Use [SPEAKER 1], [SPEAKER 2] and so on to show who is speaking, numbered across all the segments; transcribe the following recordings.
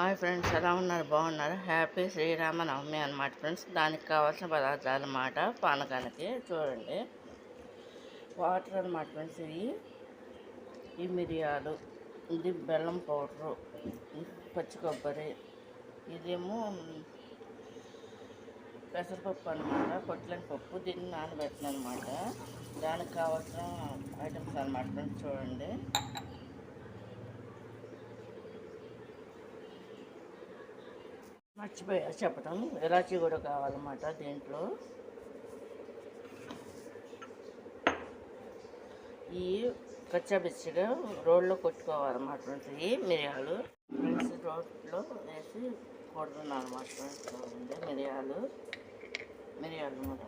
[SPEAKER 1] Hi friends, ఎలా ఉన్నారు? బాగున్నారు? హ్యాపీ శ్రీరామనవమి అనమాట ఫ్రెండ్స్. దానికి కావాల్సిన పదార్థాలు అన్నమాట. పానకానికి చూడండి, వాటర్ అనమాట ఫ్రెండ్స్. ఈ మిరియాలు, ఇది బెల్లం పౌడరు, పచ్చి కొబ్బరి, ఇదేమో పెసరపప్పు అనమాట, పొట్లని పప్పు. దీన్ని నానబెట్టిన అనమాట. దానికి కావాల్సిన ఐటమ్స్ అనమాట ఫ్రెండ్స్. చూడండి, మర్చిపోయా చెప్పడం, ఇలాచీ కూడా కావాలన్నమాట. దీంట్లో ఈ కచ్చాపిచ్చిగా రోడ్లో కొట్టుకోవాలన్నమాట ఫ్రెండ్స్. ఈ మిరియాలు ఫ్రెండ్స్ రోడ్లో వేసి కొడుతున్నాను అనమాట ఫ్రెండ్స్. చూడండి, మిరియాలు కూడా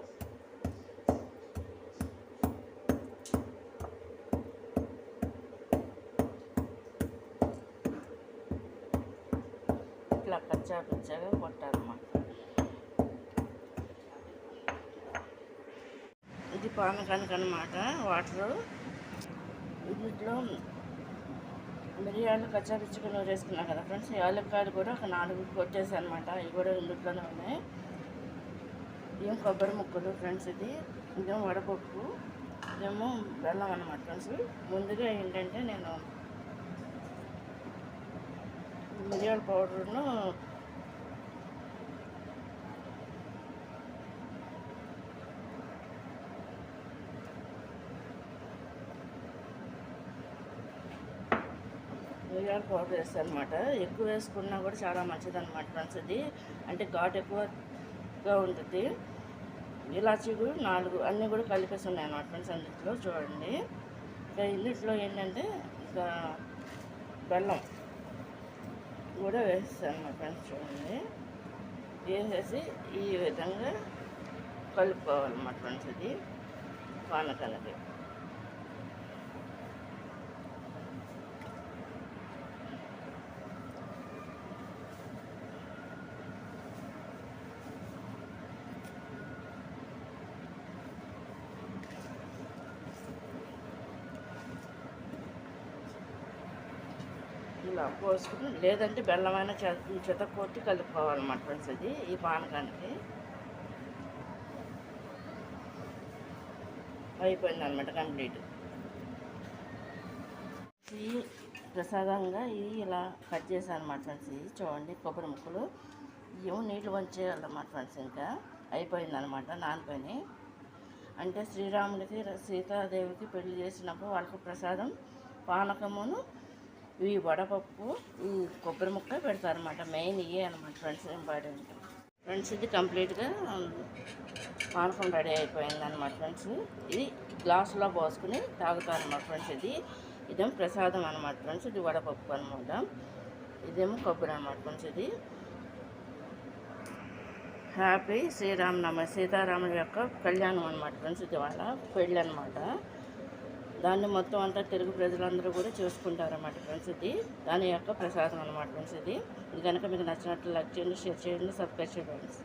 [SPEAKER 1] ఇట్లా కచ్చాపిచ్చగా కొట్టాలన్నమాట. ఇది పానకానికి అనమాట. వాటరు ఇంట్లో మిరియాలు కచ్చాపిచ్చగా నూరేసుకున్నాం కదా ఫ్రెండ్స్. యాలక్కాయలు కూడా ఒక 4 కొట్టేసాను అనమాట. ఇవి కూడా ఇందులోనే ఉన్నాయి. ఇదేం కొబ్బరి ముక్కలు ఫ్రెండ్స్. ఇదేమో వడపప్పు, ఇదేమో బెల్లం అన్నమాట ఫ్రెండ్స్. ముందుగా ఏంటంటే నేను మిరియాల పౌడర్ను మిరియాల పౌడర్ వేస్తాను అనమాట. ఎక్కువ వేసుకున్నా కూడా చాలా మంచిది అనమాట ఫ్రెండ్స్. ఇది అంటే ఘాటు ఎక్కువగా ఉంటుంది. ఇలాచీ కూడా 4 అన్నీ కూడా కలిపేసి ఉన్నాయి అన్నమాట ఫ్రెండ్స్. అందులో చూడండి, ఇంకా ఇందులో ఏంటంటే ఇంకా బెల్లం కూడా వేస్తాను అన్నమాట ఫ్రెండ్స్. చూడండి, వేసేసి ఈ విధంగా కలుపుకోవాలన్నమాట ఫ్రెండ్స్. ఇది పానకానికి ఇలా పోసుకుని, లేదంటే బెల్లమైన చెతకొట్టి కలుపుకోవాలన్నమాట ఫ్రెండ్స్. ఈ పానకానికి అయిపోయింది అనమాట కంప్లీట్. ఈ ప్రసాదంగా ఇలా కట్ చేశాను అనమాట ఫ్రెండ్స్. చూడండి, కొబ్బరి ముక్కలు ఏమో నీళ్ళు వంచేయాలన్నమాట ఫ్రెండ్స్. ఇంకా అయిపోయింది అనమాట, నానిపోయినాయి. అంటే శ్రీరాముడికి సీతాదేవికి పెళ్లి చేసినప్పుడు వాళ్ళకు ప్రసాదం పానకమును ఈ వడపప్పు, ఈ కొబ్బరి ముక్క పెడతారనమాట. మెయిన్ ఇవే అనమాట ఫ్రెండ్స్, ఇంపార్టెంట్ ఫ్రెండ్స్. ఇది కంప్లీట్గా పానకం రెడీ అయిపోయింది అనమాట ఫ్రెండ్స్. ఇది గ్లాసులో పోసుకుని తాగుతారనమాట ఫ్రెండ్స్. ఇదేమో ప్రసాదం అనమాట ఫ్రెండ్స్. ఇది వడపప్పు అనమాట. ఇదేమో కొబ్బరి అనమాట ఫ్రెండ్స్. హ్యాపీ శ్రీరామనవమి, సీతారాముల యొక్క కళ్యాణం అనమాట ఫ్రెండ్స్. ఇది వాళ్ళ పెళ్ళి అనమాట. దాన్ని మొత్తం అంతా తెలుగు ప్రజలందరూ కూడా చూసుకుంటారన్నమాట ఫ్రెండ్స్. దాని యొక్క ప్రసాదం అనమాట ఫ్రెండ్స్. ఇది కనుక మీకు నచ్చినట్లు లైక్ చేయండి, షేర్ చేయండి, సబ్స్క్రైబ్ చేయండి ఫ్రెండ్స్.